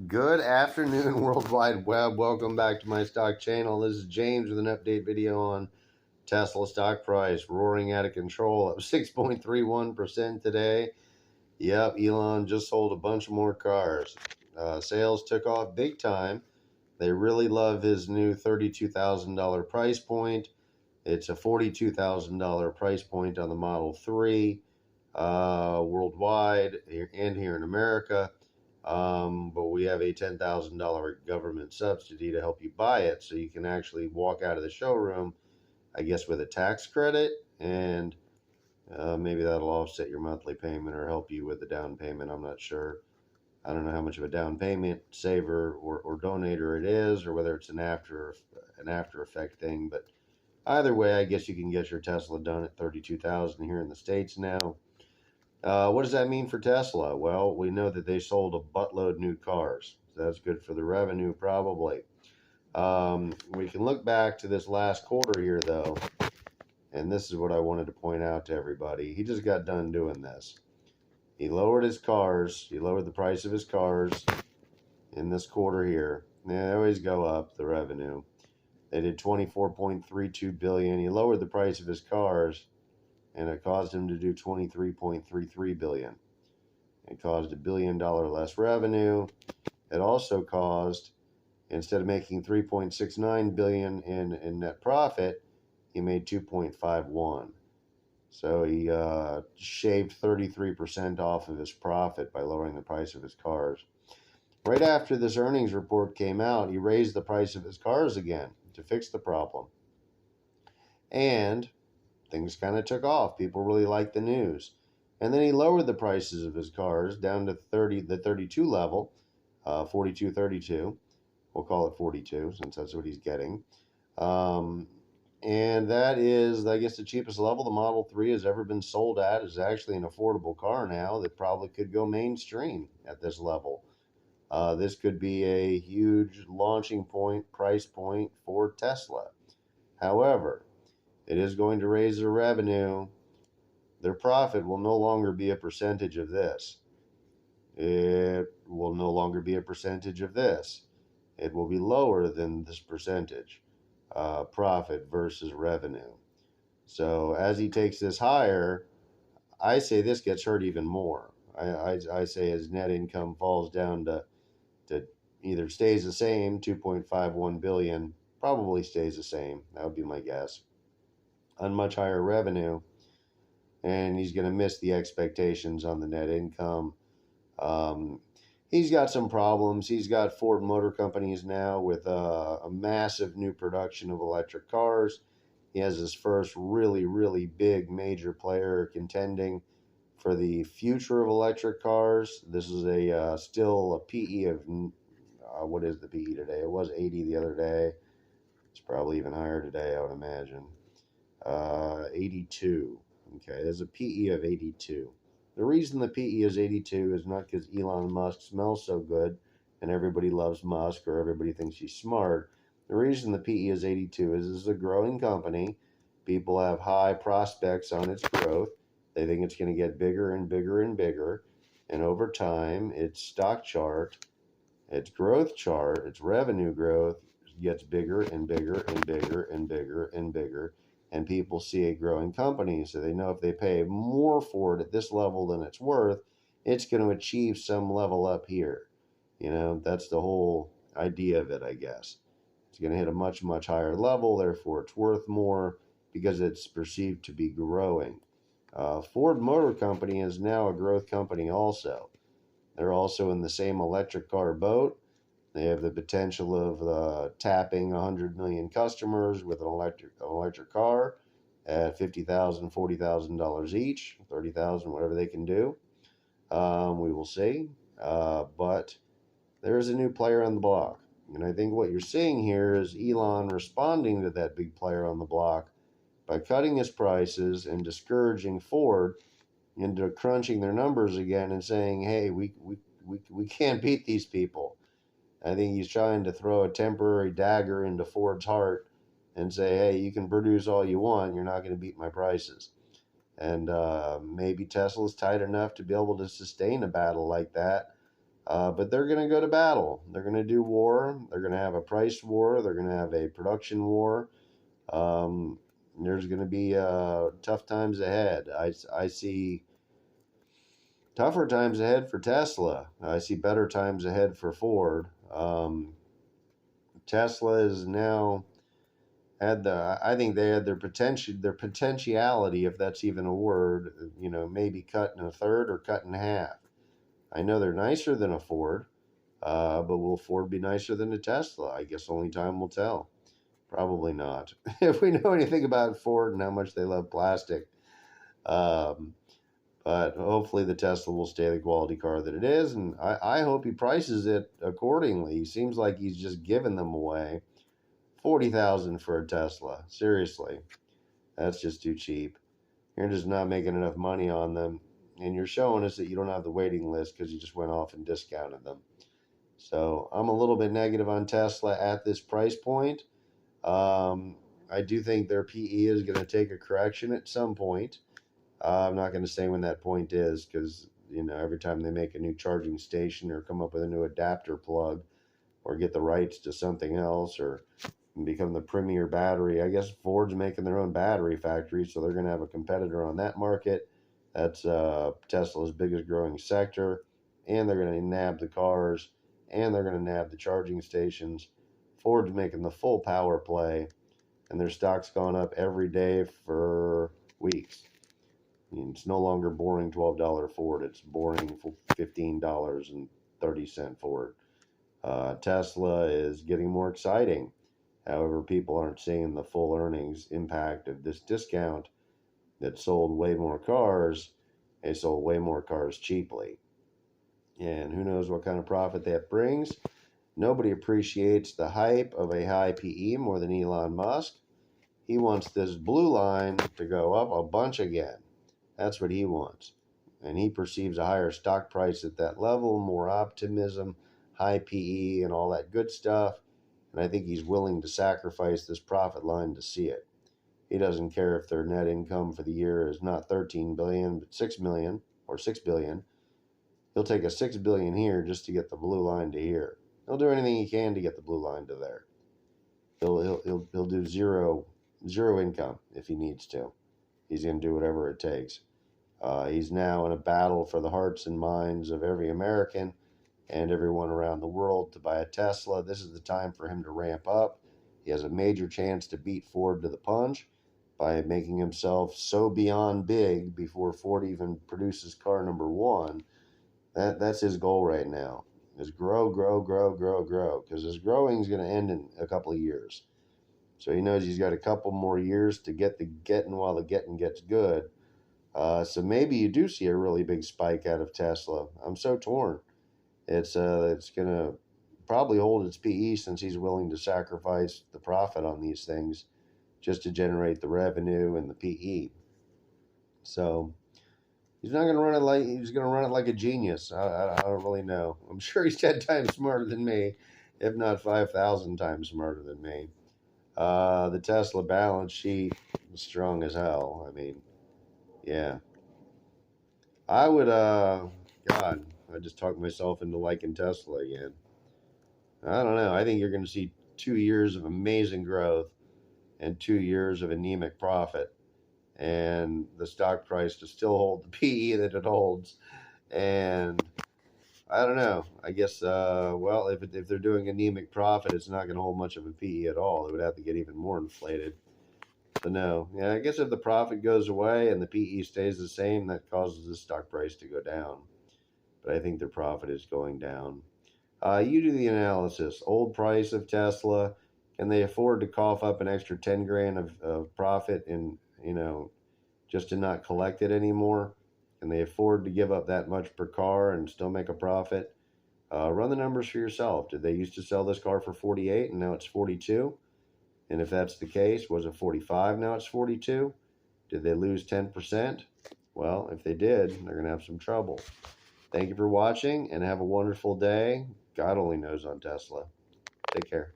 Good afternoon, World Wide Web. Welcome back to my stock channel. This is James with an update video on Tesla stock price roaring out of control up 6.31% today. Yep, Elon just sold a bunch more cars. Sales took off big time. They really love his new $32,000 price point. It's a $42,000 price point on the Model 3 worldwide and here in America. But we have a $10,000 government subsidy to help you buy it, so you can actually walk out of the showroom, I guess, with a tax credit, and maybe that'll offset your monthly payment or help you with the down payment. I'm not sure. I don't know how much of a down payment saver or donator it is, or whether it's an after effect thing. But either way, I guess you can get your Tesla done at 32,000 here in the States now. What does that mean for Tesla? Well, we know that they sold a buttload of new cars. So that's good for the revenue, probably. We can look back to this last quarter here, though, and this is what I wanted to point out to everybody. He just got done doing this. He lowered his cars. He lowered the price of his cars in this quarter here. They always go up, the revenue. They did 24.32 billion. He lowered the price of his cars, and it caused him to do 23.33 billion. It caused $1 billion less revenue. It also caused, instead of making 3.69 billion in net profit, he made 2.51. So he shaved 33% off of his profit by lowering the price of his cars. Right after this earnings report came out, he raised the price of his cars again to fix the problem. And things kind of took off. People really liked the news. And then he lowered the prices of his cars down to the 32 level, 42, 32. We'll call it 42 since that's what he's getting. And that is, I guess, the cheapest level the Model 3 has ever been sold at. Is actually an affordable car now that probably could go mainstream at this level. This could be a huge launching point, price point for Tesla. However, it is going to raise their revenue. Their profit will no longer be a percentage of this. It will no longer be a percentage of this. It will be lower than this percentage, profit versus revenue. So as he takes this higher, I say this gets hurt even more. I say his net income falls down to either stays the same, 2.51 billion, probably stays the same. That would be my guess. On much higher revenue, and he's going to miss the expectations on the net income. He's got some problems. He's got Ford Motor Companies now with a massive new production of electric cars. He has his first really, really big major player contending for the future of electric cars. This is still a PE of, what is the PE today? It was 80 the other day. It's probably even higher today, I would imagine. 82. Okay, there's a PE of 82. The reason the PE is 82 is not because Elon Musk smells so good and everybody loves Musk or everybody thinks he's smart. The reason the PE is 82 is this is a growing company. People have high prospects on its growth. They think it's going to get bigger and bigger and bigger. And over time, its stock chart, its growth chart, its revenue growth gets bigger and bigger and bigger and bigger and bigger. And people see a growing company, so they know if they pay more for it at this level than it's worth, it's going to achieve some level up here. That's the whole idea of it, I guess. It's going to hit a much, much higher level, therefore it's worth more because it's perceived to be growing. Ford Motor Company is now a growth company also. They're also in the same electric car boat. They have the potential of tapping 100 million customers with an electric car at $50,000, $40,000 each, $30,000, whatever they can do. We will see. But there is a new player on the block. And I think what you're seeing here is Elon responding to that big player on the block by cutting his prices and discouraging Ford into crunching their numbers again and saying, hey, we can't beat these people. I think he's trying to throw a temporary dagger into Ford's heart and say, hey, you can produce all you want. You're not going to beat my prices. And maybe Tesla's tight enough to be able to sustain a battle like that. But they're going to go to battle. They're going to do war. They're going to have a price war. They're going to have a production war. Um, there's going to be tough times ahead. I see tougher times ahead for Tesla. I see better times ahead for Ford. Tesla is now had I think they had their potentiality, if that's even a word, maybe cut in a third or cut in half. I know they're nicer than a Ford, but will Ford be nicer than a Tesla? I guess only time will tell. Probably not. If we know anything about Ford and how much they love plastic. Um, but hopefully the Tesla will stay the quality car that it is, and I hope he prices it accordingly. He seems like he's just giving them away. 40,000 for a Tesla. Seriously, that's just too cheap. You're just not making enough money on them, and you're showing us that you don't have the waiting list because you just went off and discounted them. So I'm a little bit negative on Tesla at this price point. I do think their PE is going to take a correction at some point. I'm not going to say when that point is because, every time they make a new charging station or come up with a new adapter plug or get the rights to something else or become the premier battery, I guess Ford's making their own battery factory, so they're going to have a competitor on that market. That's Tesla's biggest growing sector, and they're going to nab the cars, and they're going to nab the charging stations. Ford's making the full power play, and their stock's gone up every day for weeks. It's no longer boring $12 Ford. It's boring $15.30 Ford. Tesla is getting more exciting. However, people aren't seeing the full earnings impact of this discount that sold way more cars. They sold way more cars cheaply. And who knows what kind of profit that brings. Nobody appreciates the hype of a high PE more than Elon Musk. He wants this blue line to go up a bunch again. That's what he wants. And he perceives a higher stock price at that level, more optimism, high PE, and all that good stuff. And I think he's willing to sacrifice this profit line to see it. He doesn't care if their net income for the year is not 13 billion, but 6 million or 6 billion. He'll take a 6 billion here just to get the blue line to here. He'll do anything he can to get the blue line to there. He'll do zero income if he needs to. He's going to do whatever it takes. He's now in a battle for the hearts and minds of every American and everyone around the world to buy a Tesla. This is the time for him to ramp up. He has a major chance to beat Ford to the punch by making himself so beyond big before Ford even produces car number one. That's his goal right now, is grow, because his growing is going to end in a couple of years. So he knows he's got a couple more years to get the getting while the getting gets good. So maybe you do see a really big spike out of Tesla. I'm so torn. It's going to probably hold its PE since he's willing to sacrifice the profit on these things just to generate the revenue and the PE. So he's not going to run it like he's going to run it like a genius. I don't really know. I'm sure he's 10 times smarter than me, if not 5,000 times smarter than me. The Tesla balance sheet is strong as hell. I mean, yeah. I would, God, I just talked myself into liking Tesla again. I don't know. I think you're going to see 2 years of amazing growth and 2 years of anemic profit, and the stock price to still hold the PE that it holds. And I don't know. I guess, well, if they're doing anemic profit, it's not going to hold much of a PE at all. It would have to get even more inflated. So no, yeah, I guess if the profit goes away and the PE stays the same, that causes the stock price to go down. But I think their profit is going down. You do the analysis. Old price of Tesla. Can they afford to cough up an extra 10 grand of profit and, just to not collect it anymore? Can they afford to give up that much per car and still make a profit? Run the numbers for yourself. Did they used to sell this car for 48 and now it's 42? And if that's the case, was it 45, now it's 42? Did they lose 10%? Well, if they did, they're going to have some trouble. Thank you for watching and have a wonderful day. God only knows on Tesla. Take care.